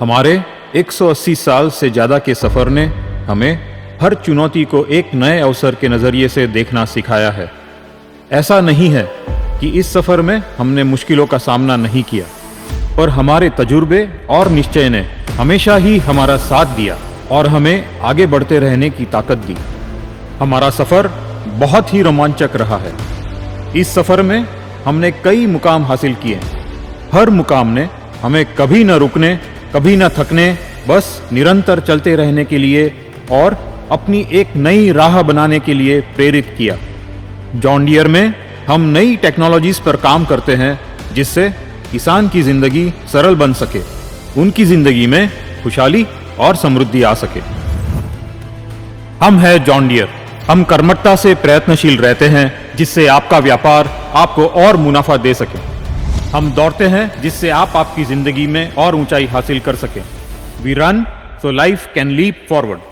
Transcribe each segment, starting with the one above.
हमारे 180 साल से ज्यादा के सफर ने हमें हर चुनौती को एक नए अवसर के नजरिए से देखना सिखाया है। ऐसा नहीं है कि इस सफर में हमने मुश्किलों का सामना नहीं किया, पर हमारे तजुर्बे और निश्चय ने हमेशा ही हमारा साथ दिया और हमें आगे बढ़ते रहने की ताकत दी। हमारा सफर बहुत ही रोमांचक रहा है। इस सफर में हमने कई मुकाम हासिल किए। हर मुकाम ने हमें कभी न रुकने, कभी न थकने, बस निरंतर चलते रहने के लिए और अपनी एक नई राह बनाने के लिए प्रेरित किया। जॉन डियर में हम नई टेक्नोलॉजीज पर काम करते हैं जिससे किसान की जिंदगी सरल बन सके, उनकी जिंदगी में खुशहाली और समृद्धि आ सके। हम हैं जॉन डियर। हम कर्मठता से प्रयत्नशील रहते हैं जिससे आपका व्यापार आपको और मुनाफा दे सके। हम दौड़ते हैं जिससे आप आपकी जिंदगी में और ऊंचाई हासिल कर सकें। We run so life can leap forward.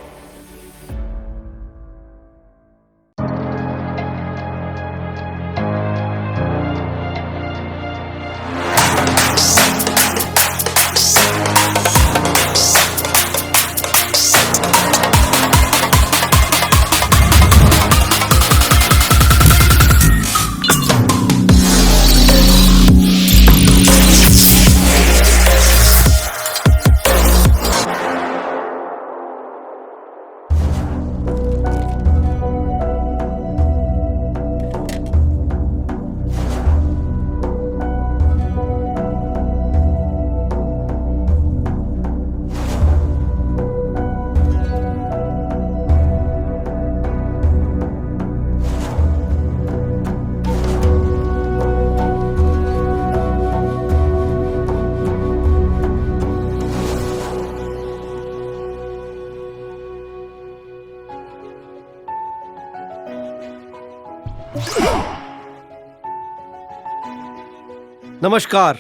नमस्कार।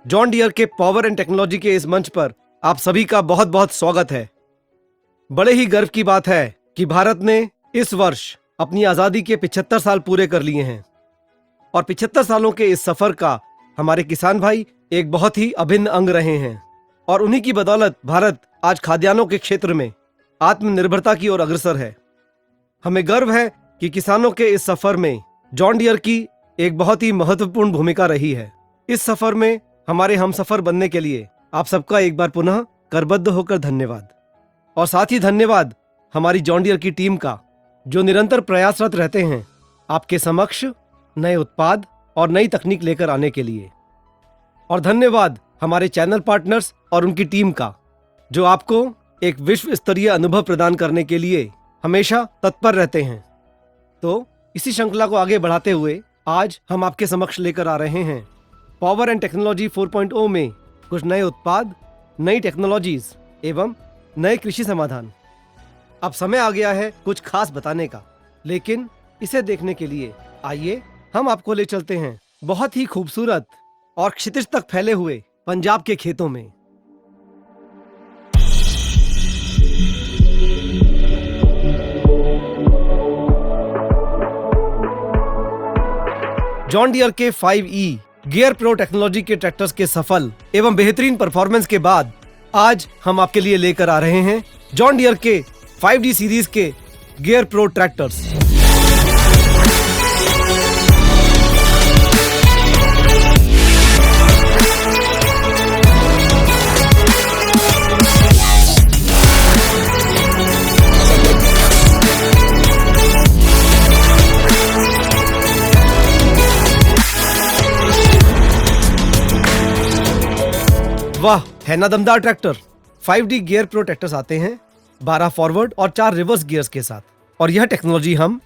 जॉन डियर के पावर एंड टेक्नोलॉजी के इस मंच पर आप सभी का बहुत बहुत स्वागत है। बड़े ही गर्व की बात है कि भारत ने इस वर्ष अपनी आजादी के 75 साल पूरे कर लिए हैं और 75 सालों के इस सफर का हमारे किसान भाई एक बहुत ही अभिन्न अंग रहे हैं और उन्हीं की बदौलत भारत आज खाद्यान्नों के क्षेत्र में आत्मनिर्भरता की ओर अग्रसर है। हमें गर्व है कि किसानों के इस सफर में जॉन डियर की एक बहुत ही महत्वपूर्ण भूमिका रही है। इस सफर में हमारे हमसफर बनने के लिए आप सबका एक बार पुनः करबद्ध होकर धन्यवाद। और साथ ही धन्यवाद हमारी जॉन डियर की टीम का जो निरंतर प्रयासरत रहते हैं आपके समक्ष नए उत्पाद और नई तकनीक लेकर आने के लिए। और धन्यवाद हमारे चैनल पार्टनर्स और उनकी टीम का जो आपको एक विश्व स्तरीय अनुभव प्रदान करने के लिए हमेशा तत्पर रहते हैं। तो इसी श्रृंखला को आगे बढ़ाते हुए आज हम आपके समक्ष लेकर आ रहे हैं पावर एंड टेक्नोलॉजी 4.0 में कुछ नए उत्पाद, नई टेक्नोलॉजीज एवं नए कृषि समाधान। अब समय आ गया है कुछ खास बताने का, लेकिन इसे देखने के लिए आइए हम आपको ले चलते हैं बहुत ही खूबसूरत और क्षितिज तक फैले हुए पंजाब के खेतों में। जॉन डियर के 5E गियर प्रो टेक्नोलॉजी के ट्रैक्टर्स के सफल एवं बेहतरीन परफॉर्मेंस के बाद आज हम आपके लिए लेकर आ रहे हैं जॉन डियर के 5D सीरीज के गियर प्रो ट्रैक्टर्स। वाह, है ना दमदार tractor. 5D gear pro tractors आते हैं 12 फॉरवर्ड और 4 रिवर्स गियर्स के साथ और यह टेक्नोलॉजी हम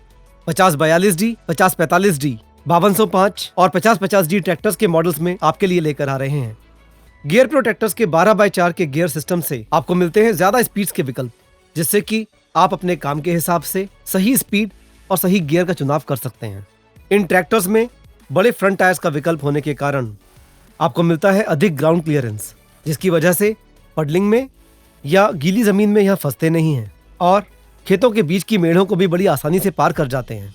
5042D, 5045D, 5205 और 5050D ट्रैक्टर्स के मॉडल्स में आपके लिए लेकर आ रहे हैं। गियर प्रो ट्रैक्टर्स के 12x4 के गियर सिस्टम से आपको मिलते हैं ज्यादा स्पीड्स के विकल्प, जिससे कि आप अपने काम के हिसाब से सही स्पीड और सही गियर का चुनाव कर सकते हैं। इन ट्रैक्टर्स में बड़े फ्रंट टायर्स का विकल्प होने के कारण आपको मिलता है अधिक ग्राउंड क्लियरेंस, जिसकी वजह से पडलिंग में या गीली जमीन में यह फंसते नहीं हैं और खेतों के बीच की मेढ़ों को भी बड़ी आसानी से पार कर जाते हैं।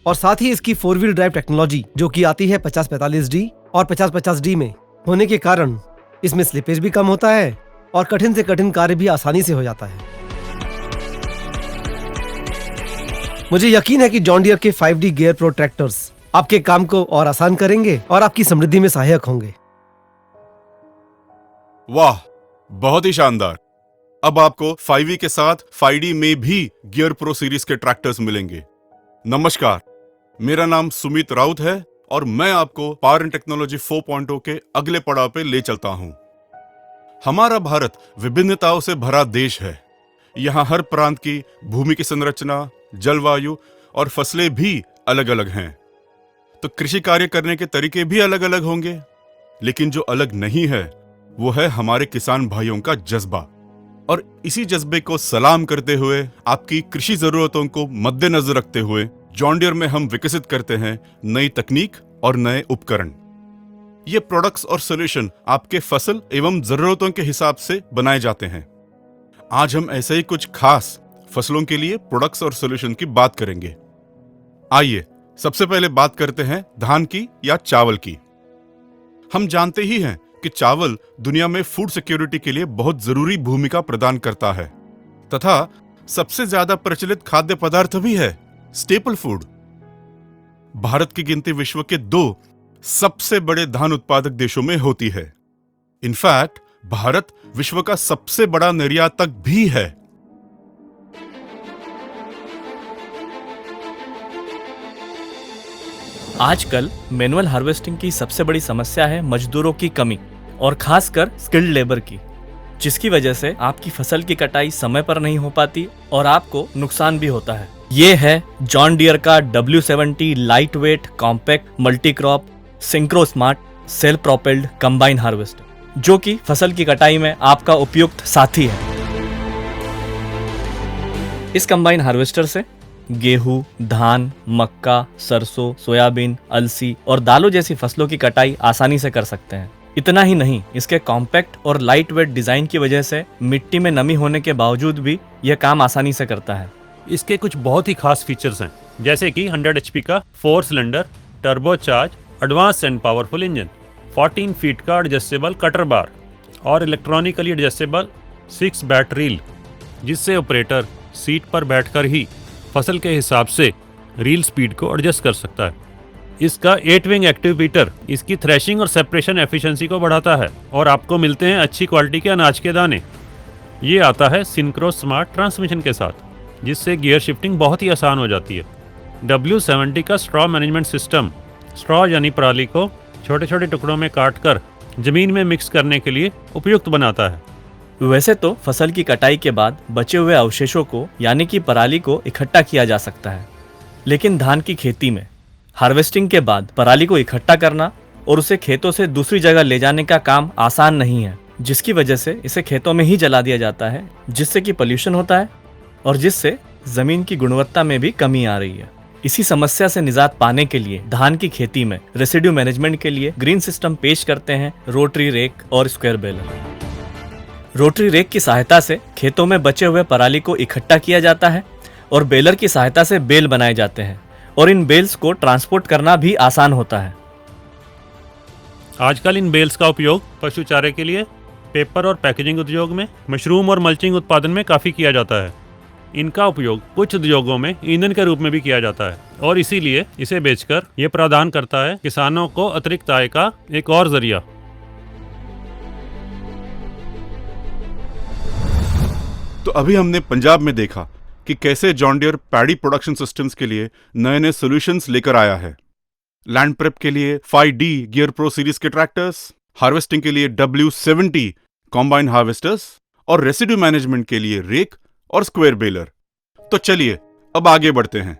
और साथ ही इसकी 4 व्हील ड्राइव टेक्नोलॉजी जो कि आती है 5045D और 5050D में होने के कारण इसमें स्लिपेज भी कम होता है और कठिन से कठिन कार्य भी आसानी से हो जाता है। मुझे यकीन है कि जॉन डियर के 5D गियर प्रो ट्रैक्टर्स आपके काम को और आसान करेंगे और आपकी समृद्धि में सहायक होंगे। वाह, बहुत ही शानदार। अब आपको 5V के साथ 5D में भी गियर प्रो सीरीज के ट्रैक्टर्स मिलेंगे। नमस्कार, मेरा नाम सुमित राउत है और मैं आपको पावर एंड टेक्नोलॉजी 4.0 के अगले पड़ाव पे ले चलता हूं। हमारा भारत विभिन्नताओं से भरा देश है। यहाँ हर प्रांत की भूमि की संरचना, जलवायु और फसलें भी अलग अलग हैं। तो कृषि कार्य करने के तरीके भी अलग अलग होंगे, लेकिन जो अलग नहीं है वो है हमारे किसान भाइयों का जज्बा। और इसी जज्बे को सलाम करते हुए, आपकी कृषि जरूरतों को मद्देनजर रखते हुए जॉन डियर में हम विकसित करते हैं नई तकनीक और नए उपकरण। ये प्रोडक्ट्स और सॉल्यूशन आपके फसल एवं जरूरतों के हिसाब से बनाए जाते हैं। आज हम ऐसे ही कुछ खास फसलों के लिए प्रोडक्ट्स और सॉल्यूशन की बात करेंगे। आइए सबसे पहले बात करते हैं धान की या चावल की। हम जानते ही हैं कि चावल दुनिया में फूड सिक्योरिटी के लिए बहुत जरूरी भूमिका प्रदान करता है तथा सबसे ज्यादा प्रचलित खाद्य पदार्थ भी है, स्टेपल फूड। भारत की गिनती विश्व के 2 सबसे बड़े धान उत्पादक देशों में होती है। इनफैक्ट भारत विश्व का सबसे बड़ा निर्यातक भी है। आजकल मैनुअल हार्वेस्टिंग की सबसे बड़ी समस्या है मजदूरों की कमी और खासकर स्किल्ड लेबर की, जिसकी वजह से आपकी फसल की कटाई समय पर नहीं हो पाती और आपको नुकसान भी होता है। ये है जॉन डियर का W70 light weight compact multi crop synchro smart self propelled combine harvester, जो कि फसल की कटाई में आपका उपयुक्त साथी है। इस कंबाइन हार्वेस्टर से गेहूं, धान, मक्का, सरसों, सोयाबीन, अलसी और दालों जैसी फसलों की कटाई आसानी से कर सकते हैं। इतना ही नहीं, इसके कॉम्पैक्ट और लाइट वेट डिजाइन की वजह से मिट्टी में नमी होने के बावजूद भी यह काम आसानी से करता है। इसके कुछ बहुत ही खास फीचर्स हैं, जैसे कि 100 HP का 4 cylinder turbocharge advance and powerful engine, 14 feet का एडजस्टेबल कटर बार और इलेक्ट्रॉनिकली एडजस्टेबल 6 बैट रील, जिससे ऑपरेटर सीट पर बैठकर ही फसल के हिसाब से रील स्पीड को एडजस्ट कर सकता है। इसका 8 विंग एक्टिव बीटर इसकी थ्रेशिंग और सेपरेशन एफिशिएंसी को बढ़ाता है और आपको मिलते हैं अच्छी क्वालिटी के अनाज के दाने। ये आता है सिंक्रो स्मार्ट ट्रांसमिशन के साथ, जिससे गियर शिफ्टिंग बहुत ही आसान हो जाती है। W70 का स्ट्रॉ मैनेजमेंट सिस्टम स्ट्रॉ यानी पराली को छोटे छोटे टुकड़ों में काट कर जमीन में मिक्स करने के लिए उपयुक्त बनाता है। वैसे तो फसल की कटाई के बाद बचे हुए अवशेषों को यानी कि पराली को इकट्ठा किया जा सकता है, लेकिन धान की खेती में हार्वेस्टिंग के बाद पराली को इकट्ठा करना और उसे खेतों से दूसरी जगह ले जाने का काम आसान नहीं है, जिसकी वजह से इसे खेतों में ही जला दिया जाता है, जिससे कि पोल्यूशन होता है और जिससे जमीन की गुणवत्ता में भी कमी आ रही है। इसी समस्या से निजात पाने के लिए धान की खेती में रेसिड्यू मैनेजमेंट के लिए ग्रीन सिस्टम पेश करते हैं रोटरी रेक और स्क्वायर बेलर। रोटरी रेक की सहायता से खेतों में बचे हुए पराली को इकट्ठा किया जाता है और बेलर की सहायता से बेल बनाए जाते हैं और इन बेल्स को ट्रांसपोर्ट करना भी आसान होता है। आजकल इन बेल्स का उपयोग पशु चारे के लिए, पेपर और पैकेजिंग उद्योग में, मशरूम और मल्चिंग उत्पादन में काफ़ी किया जाता है। इनका उपयोग कुछ उद्योगों में ईंधन के रूप में भी किया जाता है और इसीलिए इसे बेचकर ये प्रदान करता है किसानों को अतिरिक्त आय का एक और जरिया। तो अभी हमने पंजाब में देखा कि कैसे John Deere paddy production systems के लिए नए नए सॉल्यूशंस लेकर आया है। लैंड प्रेप के लिए 5D गियर प्रो सीरीज के ट्रैक्टर्स, हार्वेस्टिंग के लिए W70 कॉम्बाइन हार्वेस्टर्स और रेसिड्यू मैनेजमेंट के लिए रेक और स्क्वायर बेलर। तो चलिए अब आगे बढ़ते हैं।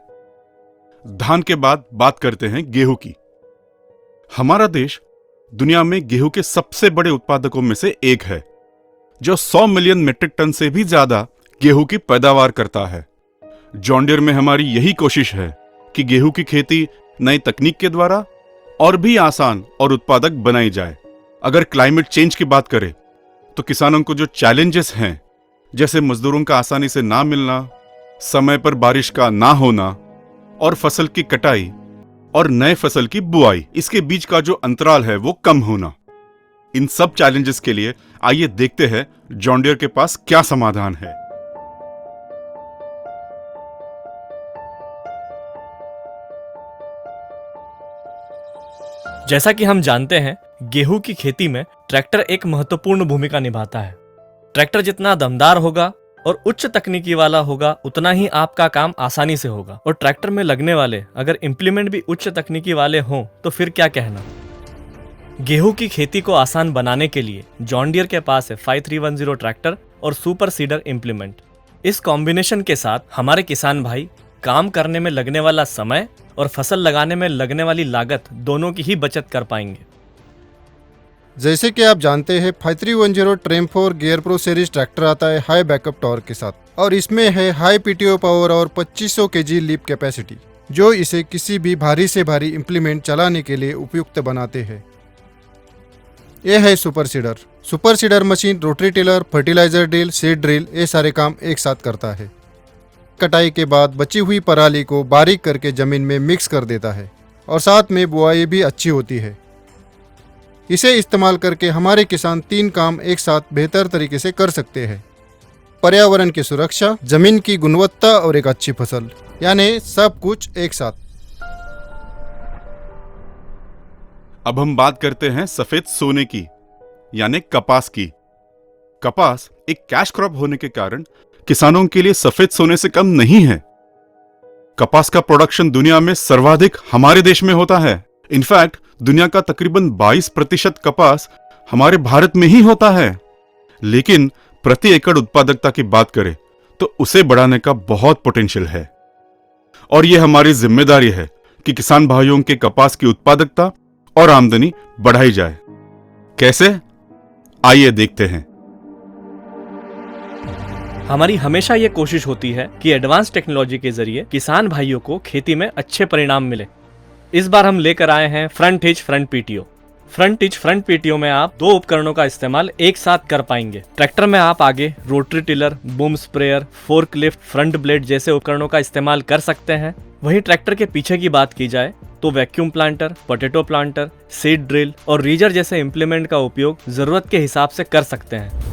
धान के बाद बात करते हैं गेहूं की। हमारा देश दुनिया में गेहूं के सबसे बड़े उत्पादकों में से एक है, जो 100 मिलियन मीट्रिक टन से भी ज्यादा गेहूं की पैदावार करता है। जॉन डियर में हमारी यही कोशिश है कि गेहूं की खेती नई तकनीक के द्वारा और भी आसान और उत्पादक बनाई जाए। अगर क्लाइमेट चेंज की बात करें तो किसानों को जो चैलेंजेस हैं, जैसे मजदूरों का आसानी से ना मिलना, समय पर बारिश का ना होना और फसल की कटाई और नए फसल की बुआई, इसके बीच का जो अंतराल है वो कम होना, इन सब चैलेंजेस के लिए आइए देखते हैं जॉन डियर के पास क्या समाधान है। जैसा कि हम जानते हैं, गेहूं की खेती में ट्रैक्टर एक महत्वपूर्ण भूमिका निभाता है। ट्रैक्टर जितना दमदार होगा और उच्च तकनीकी वाला होगा, उतना ही आपका काम आसानी से होगा। और ट्रैक्टर में लगने वाले अगर इम्प्लीमेंट भी उच्च तकनीकी वाले हों तो फिर क्या कहना। गेहूं की खेती को आसान बनाने के लिए जॉन डियर के पास है 5310 ट्रैक्टर और सुपर सीडर इम्प्लीमेंट। इस कॉम्बिनेशन के साथ हमारे किसान भाई काम करने में लगने वाला समय और फसल लगाने में लगने वाली लागत दोनों की ही बचत कर पाएंगे। जैसे कि आप जानते हैं 5310 ट्रेम4 गियर प्रो सीरीज ट्रैक्टर आता है हाई बैकअप टॉर्क के साथ, और इसमें है हाई पीटीओ पावर और 2500 केजी लीप कैपेसिटी, जो इसे किसी भी भारी से भारी इम्प्लीमेंट चलाने के लिए उपयुक्त बनाते हैं। यह है super seeder. Super seeder machine rotary tiller, fertiliser drill, seed drill ये सारे काम एक साथ करता है। कटाई के बाद बची हुई पराली को बारीक करके जमीन में मिक्स कर देता है और साथ में बुआई भी अच्छी होती है। इसे इस्तेमाल करके हमारे किसान 3 काम एक साथ बेहतर तरीके से कर सकते हैं। पर्यावरण की सुरक्षा, जमीन की गुणवत्ता और एक अच्छी फसल, यानी सब कुछ एक साथ। अब हम बात करते हैं सफेद सोने की, यानी कपास की। कपास एक कैश क्रॉप होने के कारण किसानों के लिए सफेद सोने से कम नहीं है। कपास का प्रोडक्शन दुनिया में सर्वाधिक हमारे देश में होता है। इनफैक्ट दुनिया का तकरीबन 22% कपास हमारे भारत में ही होता है। लेकिन प्रति एकड़ उत्पादकता की बात करें तो उसे बढ़ाने का बहुत पोटेंशियल है, और यह हमारी जिम्मेदारी है कि किसान भाइयों के कपास की उत्पादकता और आमदनी बढ़ाई जाए। कैसे? आइए देखते हैं। हमारी हमेशा ये कोशिश होती है कि एडवांस टेक्नोलॉजी के जरिए किसान भाइयों को खेती में अच्छे परिणाम मिले। इस बार हम लेकर आए हैं front hitch front PTO. Front hitch front PTO में आप 2 उपकरणों का इस्तेमाल एक साथ कर पाएंगे। ट्रैक्टर में आप आगे rotary tiller, boom sprayer, forklift, front blade जैसे उपकरणों का इस्तेमाल कर सकते हैं। वहीं ट्रैक्टर के पीछे की बात की जाए तो vacuum planter, potato planter, seed drill और रीजर जैसे इम्प्लीमेंट का उपयोग जरूरत के हिसाब से कर सकते हैं।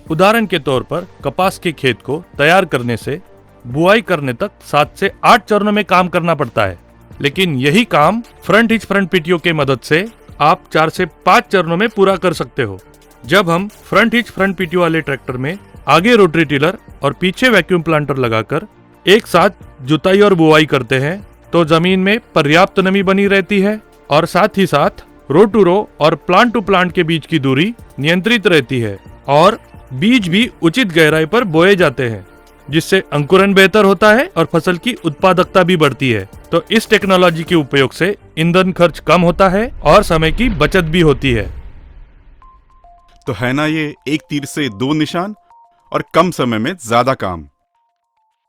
उदाहरण के तौर पर कपास के खेत को तैयार करने से बुआई करने तक 7 से 8 चरणों में काम करना पड़ता है, लेकिन यही काम फ्रंट हिच फ्रंट पीटीओ के मदद से आप 4 से 5 चरणों में पूरा कर सकते हो। जब हम फ्रंट हिच फ्रंट पीटीओ वाले ट्रैक्टर में आगे रोटरी टिलर और पीछे वैक्यूम प्लांटर लगाकर एक साथ जुताई और बुआई करते हैं तो जमीन में पर्याप्त नमी बनी रहती है, और साथ ही साथ रो टू रो और प्लांट टू प्लांट के बीच की दूरी नियंत्रित रहती है, और बीज भी उचित गहराई पर बोए जाते हैं, जिससे अंकुरन बेहतर होता है और फसल की उत्पादकता भी बढ़ती है। तो इस टेक्नोलॉजी के उपयोग से ईंधन खर्च कम होता है और समय की बचत भी होती है। तो है ना ये एक तीर से 2 निशान और कम समय में ज्यादा काम।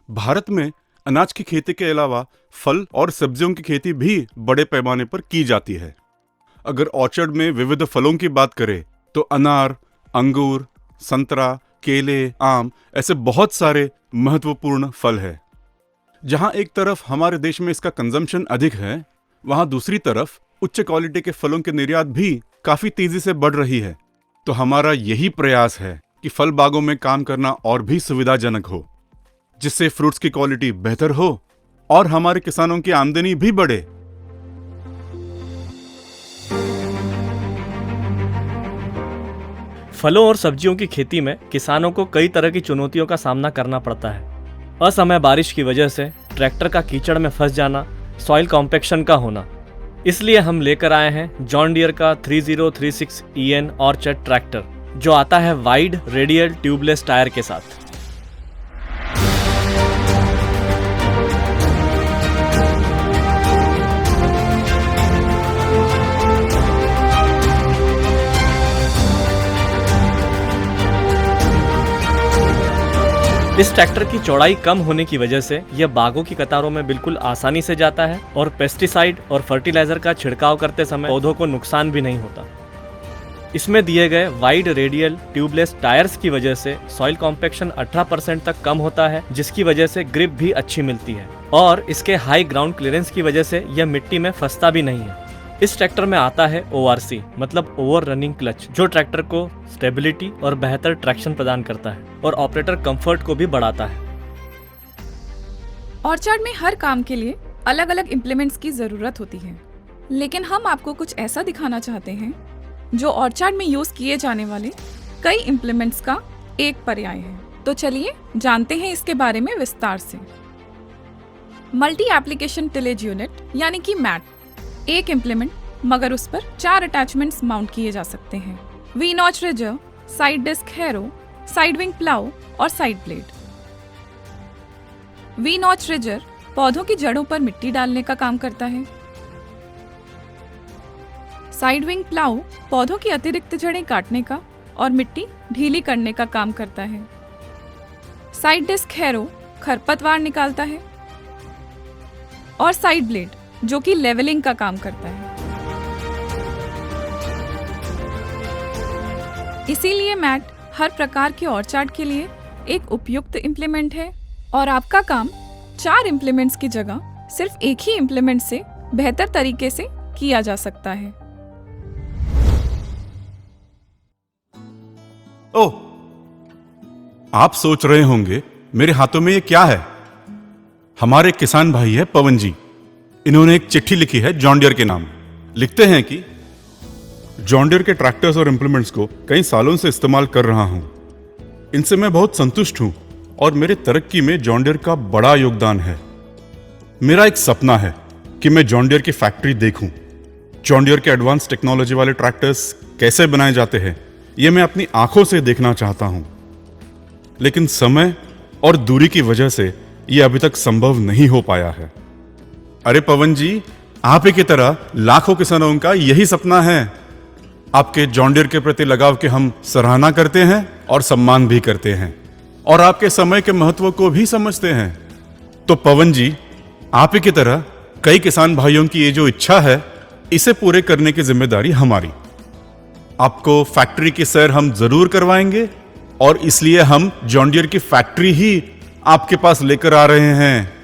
भारत में अनाज की खेती के अलावा फल और सब्जियों की खेती भी बड़े पैमाने पर की जाती है। अगर ऑर्चर्ड में विविध फलों की बात करें तो अनार, अंगूर, संतरा, केले, आम ऐसे बहुत सारे महत्वपूर्ण फल है। जहां एक तरफ हमारे देश में इसका कंजम्पशन अधिक है, वहां दूसरी तरफ उच्च क्वालिटी के फलों की निर्यात भी काफी तेजी से बढ़ रही है। तो हमारा यही प्रयास है कि फल बागों में काम करना और भी सुविधाजनक हो, जिससे फ्रूट्स की क्वालिटी बेहतर हो और हमारे किसानों की आमदनी भी बढ़े। फलों और सब्जियों की खेती में किसानों को कई तरह की चुनौतियों का सामना करना पड़ता है। असमय बारिश की वजह से ट्रैक्टर का कीचड़ में फंस जाना, सॉइल कॉम्पैक्शन का होना। इसलिए हम लेकर आए हैं जॉन डियर का 3036 EN ऑर्चर्ड ट्रैक्टर, जो आता है वाइड रेडियल ट्यूबलेस टायर के साथ। इस ट्रैक्टर की चौड़ाई कम होने की वजह से यह बागों की कतारों में बिल्कुल आसानी से जाता है और पेस्टिसाइड और फर्टिलाइजर का छिड़काव करते समय पौधों को नुकसान भी नहीं होता। इसमें दिए गए वाइड रेडियल ट्यूबलेस टायर्स की वजह से सॉइल कॉम्पैक्शन 18% तक कम होता है, जिसकी वजह से ग्रिप भी अच्छी मिलती है, और इसके हाई ग्राउंड क्लियरेंस की वजह से यह मिट्टी में फंसता भी नहीं है। इस ट्रैक्टर में आता है ORC मतलब ओवर रनिंग क्लच, जो ट्रैक्टर को स्टेबिलिटी और बेहतर ट्रैक्शन प्रदान करता है और ऑपरेटर कंफर्ट को भी बढ़ाता है। ऑर्चार्ड में हर काम के लिए अलग अलग इम्प्लीमेंट्स की ज़रूरत होती है, लेकिन हम आपको कुछ ऐसा दिखाना चाहते हैं जो ऑर्चार्ड में यूज़ किए जाने वाले कई इम्प्लीमेंट्स का एक पर्याय है। तो चलिए जानते हैं इसके बारे में विस्तार से। मल्टी एप्लीकेशन टिलेज यूनिट यानी कि मैट एक इम्प्लीमेंट, मगर उस पर 4 अटैचमेंट्स माउंट किए जा सकते हैं। V notch ridger, side disc harrow, side wing plough और side blade. V notch ridger पौधों की जड़ों पर मिट्टी डालने का काम करता है। साइड विंग प्लाउ पौधों की अतिरिक्त जड़ें काटने का और मिट्टी ढीली करने का काम करता है। साइड डिस्क हैरो खरपतवार निकालता है और साइड ब्लेड जो कि लेवलिंग का काम करता है। इसीलिए मैट हर प्रकार के ऑर्चार्ड के लिए एक उपयुक्त इम्प्लीमेंट है और आपका काम 4 इम्प्लीमेंट्स की जगह सिर्फ एक ही इम्प्लीमेंट से बेहतर तरीके से किया जा सकता है। ओह, आप सोच रहे होंगे मेरे हाथों में ये क्या है। हमारे किसान भाई है पवन जी, इन्होंने एक चिट्ठी लिखी है जॉन डियर के नाम। लिखते हैं कि जॉन डियर के ट्रैक्टर्स और इंप्लीमेंट्स को कई सालों से इस्तेमाल कर रहा हूं। इनसे मैं बहुत संतुष्ट हूं और मेरे तरक्की में जॉन डियर का बड़ा योगदान है। मेरा एक सपना है कि मैं जॉन डियर की फैक्ट्री देखूं। जॉन डियर के एडवांस टेक्नोलॉजी वाले ट्रैक्टर्स कैसे बनाए जाते हैं, यह मैं अपनी आंखों से देखना चाहता हूं। लेकिन समय और दूरी की वजह से यह अभी तक संभव नहीं हो पाया है। अरे पवन जी, आप ही की तरह लाखों किसानों का यही सपना है। आपके जॉन डियर के प्रति लगाव की हम सराहना करते हैं और सम्मान भी करते हैं और आपके समय के महत्व को भी समझते हैं। तो पवन जी, आप ही की तरह कई किसान भाइयों की ये जो इच्छा है, इसे पूरे करने की जिम्मेदारी हमारी। आपको फैक्ट्री की सैर हम जरूर करवाएंगे और इसलिए हम जॉन डियर की फैक्ट्री ही आपके पास लेकर आ रहे हैं।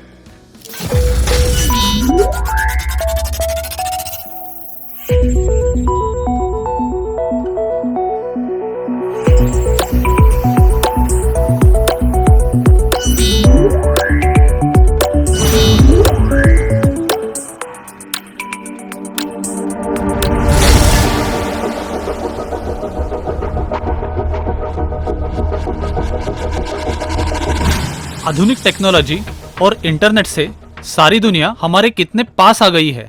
आधुनिक टेक्नोलॉजी और इंटरनेट से सारी दुनिया हमारे कितने पास आ गई है।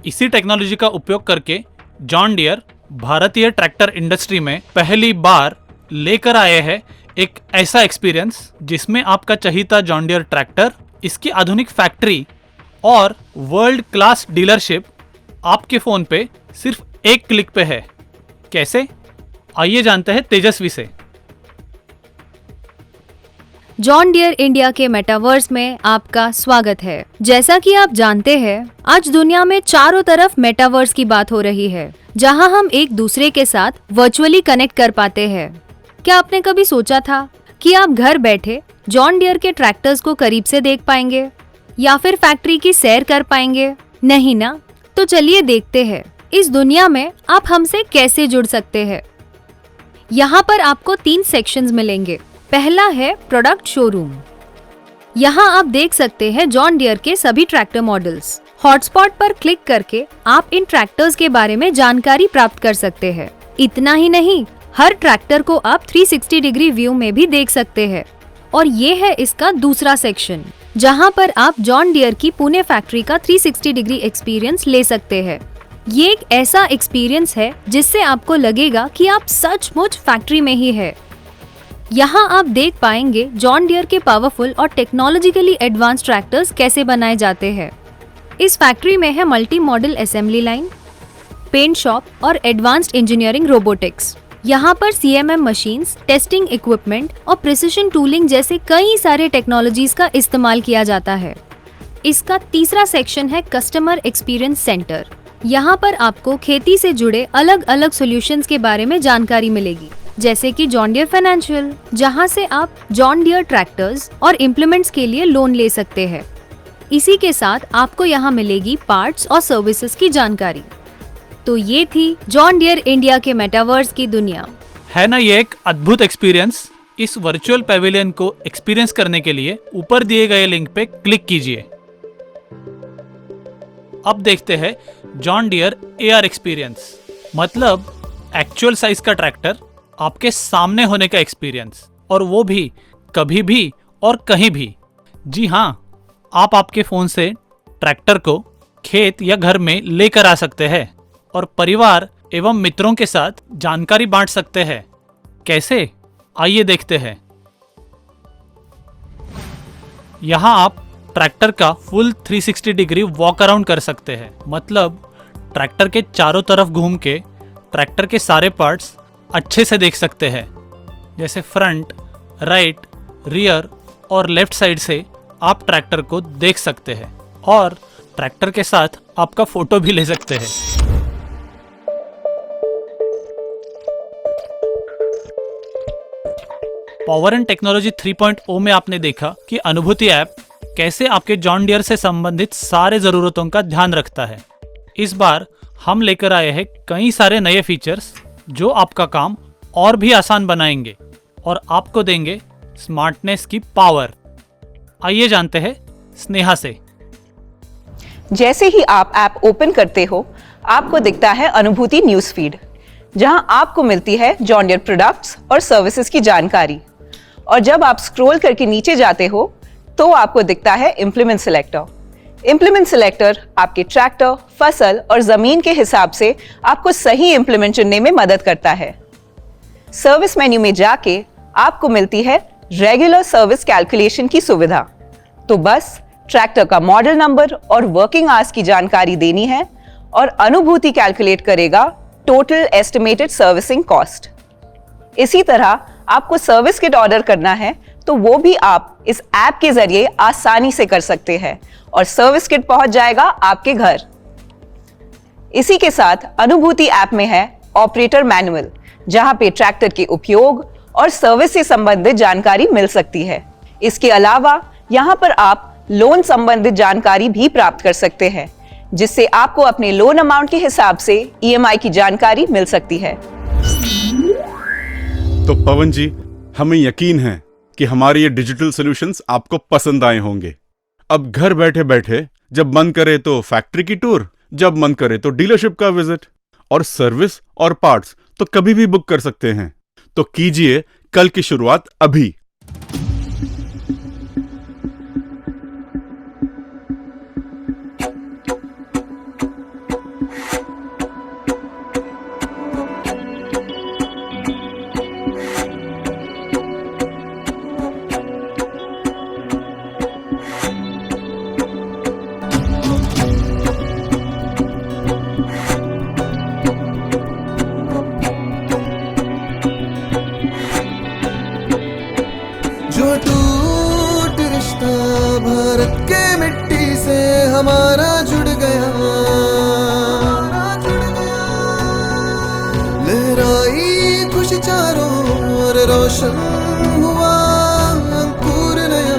इसी टेक्नोलॉजी का उपयोग करके जॉन डियर भारतीय ट्रैक्टर इंडस्ट्री में पहली बार लेकर आए हैं एक ऐसा एक्सपीरियंस जिसमें आपका चहीता जॉन डियर ट्रैक्टर, इसकी आधुनिक फैक्ट्री और वर्ल्ड क्लास डीलरशिप आपके फ़ोन पे सिर्फ एक क्लिक पे है। कैसे? आइए जानते हैं तेजस्वी से। जॉन डियर इंडिया के मेटावर्स में आपका स्वागत है। जैसा कि आप जानते हैं, आज दुनिया में चारों तरफ मेटावर्स की बात हो रही है, जहां हम एक दूसरे के साथ वर्चुअली कनेक्ट कर पाते हैं। क्या आपने कभी सोचा था कि आप घर बैठे जॉन डियर के ट्रैक्टर्स को करीब से देख पाएंगे या फिर फैक्ट्री की सैर कर पाएंगे? नहीं ना? तो चलिए देखते हैं इस दुनिया में आप हमसे कैसे जुड़ सकते हैं। यहाँ पर आपको 3 सेक्शंस मिलेंगे। पहला है प्रोडक्ट शोरूम। यहाँ आप देख सकते हैं जॉन डियर के सभी ट्रैक्टर मॉडल्स। हॉटस्पॉट पर क्लिक करके आप इन ट्रैक्टर्स के बारे में जानकारी प्राप्त कर सकते हैं। इतना ही नहीं, हर ट्रैक्टर को आप 360 डिग्री व्यू में भी देख सकते हैं। और ये है इसका दूसरा सेक्शन, जहाँ पर आप जॉन डियर की पुणे फैक्ट्री का 360 डिग्री एक्सपीरियंस ले सकते हैं। ये एक ऐसा एक्सपीरियंस है जिससे आपको लगेगा कि आप सचमुच फैक्ट्री में ही है। यहाँ आप देख पाएंगे जॉन डियर के पावरफुल और टेक्नोलॉजिकली एडवांस ट्रैक्टर्स कैसे बनाए जाते हैं। इस फैक्ट्री में है multi model assembly line, paint shop और एडवांस्ड इंजीनियरिंग रोबोटिक्स। यहाँ पर CMM मशीन्स, टेस्टिंग इक्विपमेंट और प्रिसिशन टूलिंग जैसे कई सारे टेक्नोलॉजीज का इस्तेमाल किया जाता है। इसका तीसरा सेक्शन है कस्टमर एक्सपीरियंस सेंटर। यहाँ पर आपको खेती से जुड़े अलग अलग सॉल्यूशंस के बारे में जानकारी मिलेगी, जैसे कि जॉन डियर फाइनेंशियल, जहाँ से आप जॉन डियर ट्रैक्टर्स और इम्प्लीमेंट्स के लिए लोन ले सकते हैं। इसी के साथ आपको यहाँ मिलेगी पार्ट्स और सर्विसेज की जानकारी। तो ये थी जॉन डियर इंडिया के मेटावर्स की दुनिया। है ना ये एक अद्भुत एक्सपीरियंस। इस वर्चुअल पैविलियन को एक्सपीरियंस करने के लिए ऊपर दिए गए लिंक पे क्लिक कीजिए। अब देखते हैं जॉन डियर AR एक्सपीरियंस, मतलब एक्चुअल साइज का ट्रैक्टर आपके सामने होने का एक्सपीरियंस, और वो भी कभी भी और कहीं भी। जी हाँ, आप आपके फोन से ट्रैक्टर को खेत या घर में लेकर आ सकते हैं और परिवार एवं मित्रों के साथ जानकारी बांट सकते हैं। कैसे? आइए देखते हैं। यहाँ आप ट्रैक्टर का फुल 360 डिग्री वॉक अराउंड कर सकते हैं, मतलब ट्रैक्टर के चारों तरफ घूम के ट्रैक्टर के सारे पार्ट्स अच्छे से देख सकते हैं, जैसे फ्रंट, राइट, रियर और लेफ्ट साइड से आप ट्रैक्टर को देख सकते हैं और ट्रैक्टर के साथ आपका फोटो भी ले सकते हैं। पावर एंड टेक्नोलॉजी 3.0 में आपने देखा कि अनुभूति ऐप कैसे आपके जॉन डियर से संबंधित सारे जरूरतों का ध्यान रखता है। इस बार हम लेकर आए हैं कई सारे नए फीचर्स जो आपका काम और भी आसान बनाएंगे और आपको देंगे स्मार्टनेस की पावर। आइए जानते हैं स्नेहा से। जैसे ही आप ऐप ओपन करते हो, आपको दिखता है अनुभूति न्यूज़ फीड, जहां आपको मिलती है जॉन डियर प्रोडक्ट्स और सर्विसेज की जानकारी। और जब आप स्क्रॉल करके नीचे जाते हो तो आपको दिखता है इम्प्लीमेंट सिलेक्टर। इम्प्लीमेंट सिलेक्टर आपके ट्रैक्टर, फसल और जमीन के हिसाब से आपको सही इम्प्लीमेंट चुनने में मदद करता है। सर्विस मेन्यू में जाके आपको मिलती है रेगुलर सर्विस कैलकुलेशन की सुविधा। तो बस ट्रैक्टर का मॉडल नंबर और वर्किंग आवर्स की जानकारी देनी है और अनुभूति कैलकुलेट करेगा टोटल एस्टिमेटेड सर्विसिंग कॉस्ट। इसी तरह आपको सर्विस किट ऑर्डर करना है तो वो भी आप इस ऐप के जरिए आसानी से कर सकते हैं और सर्विस किट पहुंच जाएगा आपके घर। इसी के साथ अनुभूति ऐप में है ऑपरेटर मैनुअल, जहां पे ट्रैक्टर के उपयोग और सर्विस से संबंधित जानकारी मिल सकती है। इसके अलावा यहाँ पर आप लोन संबंधित जानकारी भी प्राप्त कर सकते हैं, जिससे आपको अपने लोन अमाउंट के हिसाब से EMI की जानकारी मिल सकती है। तो पवन जी, हमें यकीन है कि हमारे ये डिजिटल सॉल्यूशंस आपको पसंद आए होंगे। अब घर बैठे बैठे जब मन करे तो फैक्ट्री की टूर, जब मन करे तो डीलरशिप का विजिट, और सर्विस और पार्ट्स तो कभी भी बुक कर सकते हैं। तो कीजिए कल की शुरुआत अभी। जो टूट रिश्ता भारत के मिट्टी से हमारा जुड़ गया, लहराई खुशी चारों ओर, रोशन हुआ अंकुर नया।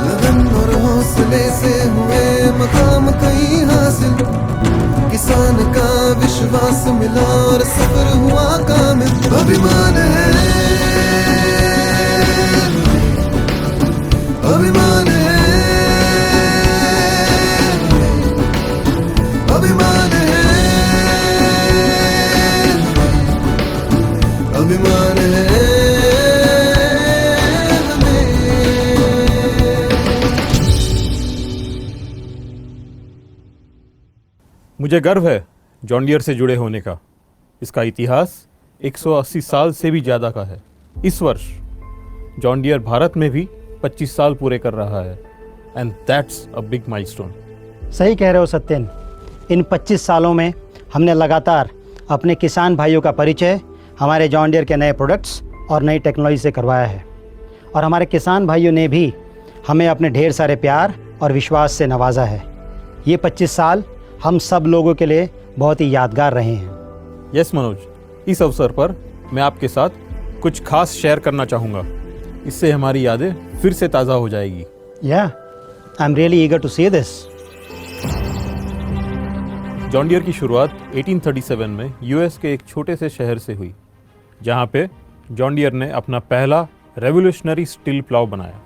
लगन और हौसले से हुए मकाम कहीं हासिल, किसान का विश्वास मिला और सफर हुआ कामिल। अभिमान है, अभिमान है, अभिमान है, अभिमान है हमें। मुझे गर्व है जॉन डियर से जुड़े होने का। इसका इतिहास 180 साल से भी ज़्यादा का है। इस वर्ष जॉन डियर भारत में भी 25 साल पूरे कर रहा है, and that's a big milestone. सही कह रहे हो सत्यन। इन 25 सालों में हमने लगातार अपने किसान भाइयों का परिचय हमारे जॉन डियर के नए प्रोडक्ट्स और नई टेक्नोलॉजी से करवाया है, और हमारे किसान भाइयों ने भी हमें अपने ढेर सारे प्यार और विश्वास से नवाजा है। ये 25 साल हम सब लोगों के लिए बहुत ही यादगार रहे हैं। यस मनोज, इस अवसर पर मैं आपके साथ कुछ खास शेयर करना चाहूँगा। इससे हमारी यादें फिर से ताज़ा हो जाएगी। या I am really eager to see this. John Deere की शुरुआत 1837 में यूएस के एक छोटे से शहर से हुई, जहां पे जॉन डियर ने अपना पहला रेवोल्यूशनरी स्टील प्लाव बनाया।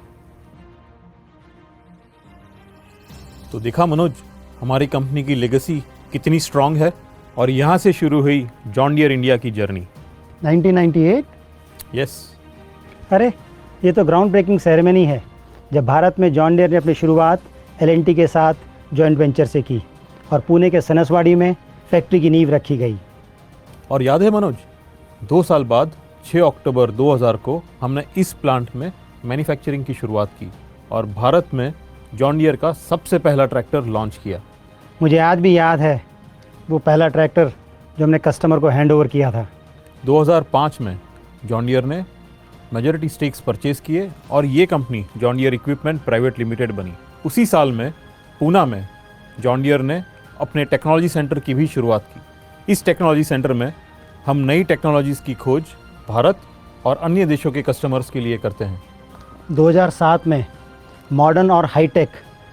तो देखा मनोज, हमारी कंपनी की लेगेसी कितनी स्ट्रांग है और यहाँ से शुरू हुई जॉन डियर इंडिया की जर्नी। 1998? यस। अरे ये तो ग्राउंड ब्रेकिंग सेरेमनी है जब भारत में जॉन डियर ने अपनी शुरुआत एल&टी के साथ जॉइंट वेंचर से की और पुणे के सनसवाड़ी में फैक्ट्री की नींव रखी गई। और याद है मनोज, 2 साल बाद 6 अक्टूबर 2000 को हमने इस प्लांट में मैन्युफैक्चरिंग की शुरुआत की और भारत में जॉन डियर का सबसे पहला ट्रैक्टर लॉन्च किया। मुझे आज भी याद है वो पहला ट्रैक्टर जो हमने कस्टमर को हैंड ओवर किया था। 2005 में जॉन डियर ने मेजॉरिटी स्टेक्स परचेज किए और ये company John Deere equipment private limited बनी। उसी साल में पूना में जॉन डियर ने अपने टेक्नोलॉजी सेंटर की भी शुरुआत की। इस टेक्नोलॉजी सेंटर में हम नई टेक्नोलॉजीज़ की खोज भारत और अन्य देशों के कस्टमर्स के लिए करते हैं। 2007 में मॉडर्न और high tech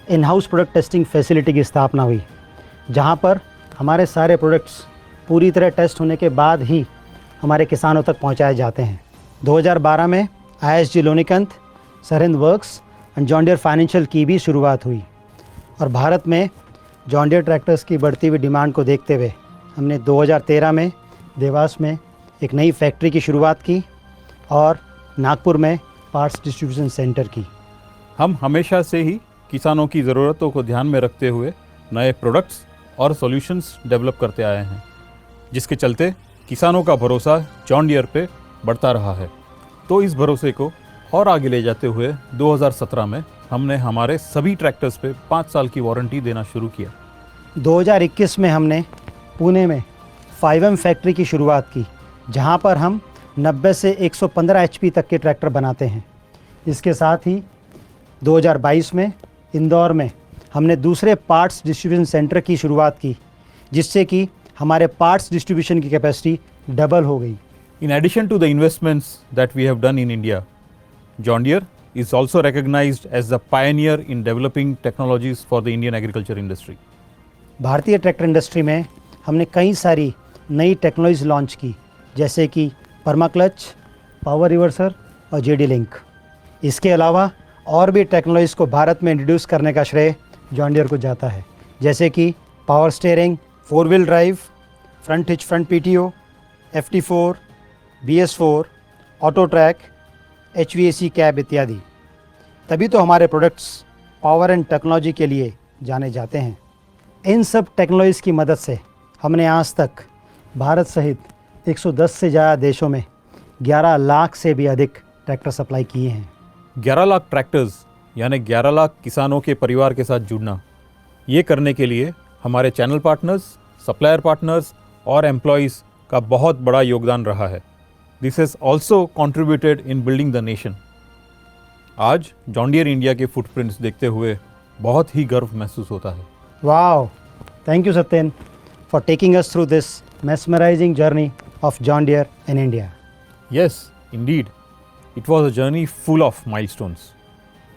in house product testing facility की स्थापना हुई, जहां पर हमारे सारे प्रोडक्ट्स पूरी तरह टेस्ट होने के बाद ही हमारे किसानों तक पहुंचाए जाते हैं। 2012 में ISG लोनीकंत, Sirhind works and John Deere financial की भी शुरुआत हुई और भारत में जॉन डियर ट्रैक्टर्स की बढ़ती हुई डिमांड को देखते हुए हमने 2013 में देवास में एक नई फैक्ट्री की शुरुआत की और नागपुर में पार्ट्स डिस्ट्रीब्यूशन सेंटर की। हम हमेशा से ही किसानों की ज़रूरतों को ध्यान में रखते हुए नए प्रोडक्ट्स और सॉल्यूशंस डेवलप करते आए हैं, जिसके चलते किसानों का भरोसा जॉन डियर पे बढ़ता रहा है। तो इस भरोसे को और आगे ले जाते हुए 2017 में हमने हमारे सभी ट्रैक्टर्स पे 5 साल की वारंटी देना शुरू किया। 2021 में हमने पुणे में 5M फैक्ट्री की शुरुआत की, जहां पर हम 90 से 115 HP तक के ट्रैक्टर बनाते हैं। इसके साथ ही 2022 में इंदौर में हमने दूसरे पार्ट्स डिस्ट्रीब्यूशन सेंटर की शुरुआत की, जिससे कि हमारे पार्ट्स डिस्ट्रीब्यूशन की कैपेसिटी डबल हो गई। In addition to the investments that we have done in India, John Deere is also recognized as the pioneer in developing technologies for the Indian agriculture industry. भारतीय tractor industry में हमने कई सारी नई technologies launch की, जैसे कि परमा clutch, power reverser और JD लिंक। इसके अलावा और भी टेक्नोलॉजीज को भारत में इंट्रोड्यूस करने का श्रेय जॉन डियर को जाता है, जैसे कि power steering, 4 wheel drive, front hitch front PTO, FT4, BS4, auto track, HVAC cab इत्यादि। तभी तो हमारे प्रोडक्ट्स पावर एंड टेक्नोलॉजी के लिए जाने जाते हैं। इन सब टेक्नोलॉजीज़ की मदद से हमने आज तक भारत सहित 110 से ज़्यादा देशों में 11 लाख से भी अधिक ट्रैक्टर सप्लाई किए हैं। 11 लाख ट्रैक्टर्स यानी 11 लाख किसानों के परिवार के साथ जुड़ना, ये करने के लिए हमारे चैनल पार्टनर्स, सप्लायर पार्टनर्स और एम्प्लॉयज़ का बहुत बड़ा योगदान रहा है। This has also contributed in building the nation. आज जॉन डियर इंडिया के फुटप्रिंट्स देखते हुए बहुत ही गर्व महसूस होता है। Wow, thank you Satyan for taking us through this mesmerizing journey of John Deere in India. Yes, indeed. It was a journey full of milestones.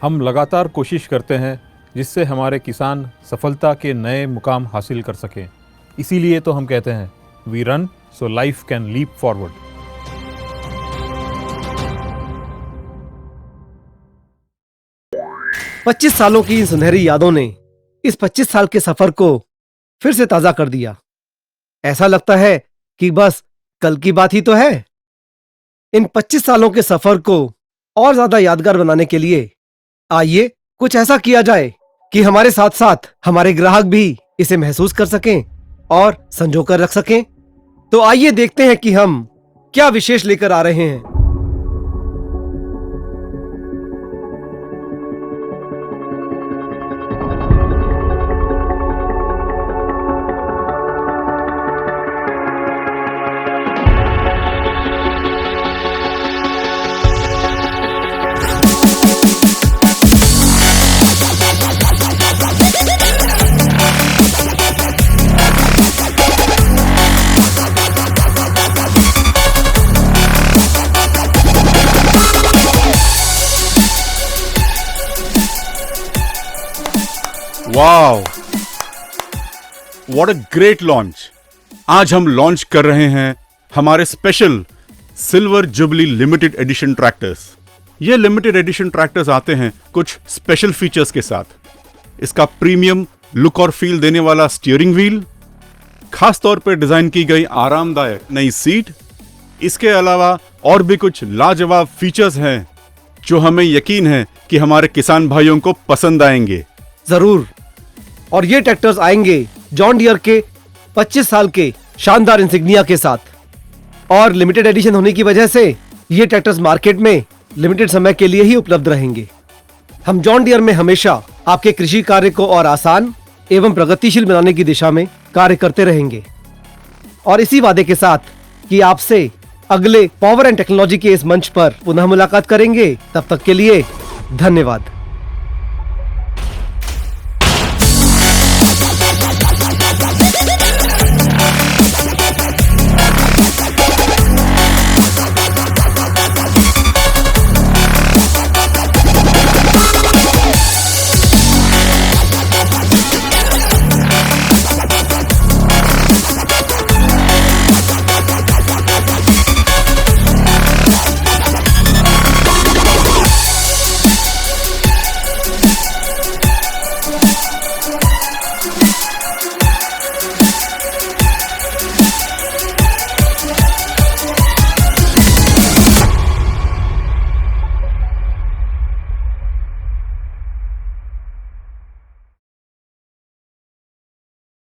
हम लगातार कोशिश करते हैं जिससे हमारे किसान सफलता के नए मुकाम हासिल कर सकें। इसीलिए तो हम कहते हैं We run so life can leap forward. पच्चीस सालों की इन सुनहरी यादों ने इस 25 साल के सफर को फिर से ताजा कर दिया। ऐसा लगता है कि बस कल की बात ही तो है। इन 25 सालों के सफर को और ज्यादा यादगार बनाने के लिए आइए कुछ ऐसा किया जाए कि हमारे साथ साथ हमारे ग्राहक भी इसे महसूस कर सकें और संजो कर रख सकें। तो आइए देखते हैं कि हम क्या विशेष लेकर आ रहे हैं। What a great launch. आज हम लॉन्च कर रहे हैं हमारे special silver jubilee limited edition tractors. ये लिमिटेड एडिशन ट्रैक्टर्स आते हैं कुछ स्पेशल फीचर्स के साथ। इसका प्रीमियम लुक और फील देने वाला स्टीयरिंग व्हील, खास तौर पर डिजाइन की गई आरामदायक नई सीट, इसके अलावा और भी कुछ लाजवाब फीचर्स हैं जो हमें यकीन है कि हमारे किसान भाइयों को पसंद आएंगे। जरूर। और ये ट्रैक्टर्स आएंगे जॉन डियर के 25 साल के शानदार इंसिग्निया के साथ, और लिमिटेड एडिशन होने की वजह से ये ट्रैक्टर्स मार्केट में लिमिटेड समय के लिए ही उपलब्ध रहेंगे। हम जॉन डियर में हमेशा आपके कृषि कार्य को और आसान एवं प्रगतिशील बनाने की दिशा में कार्य करते रहेंगे, और इसी वादे के साथ कि आपसे अगले पावर एंड टेक्नोलॉजी के इस मंच पर पुनः मुलाकात करेंगे। तब तक के लिए धन्यवाद।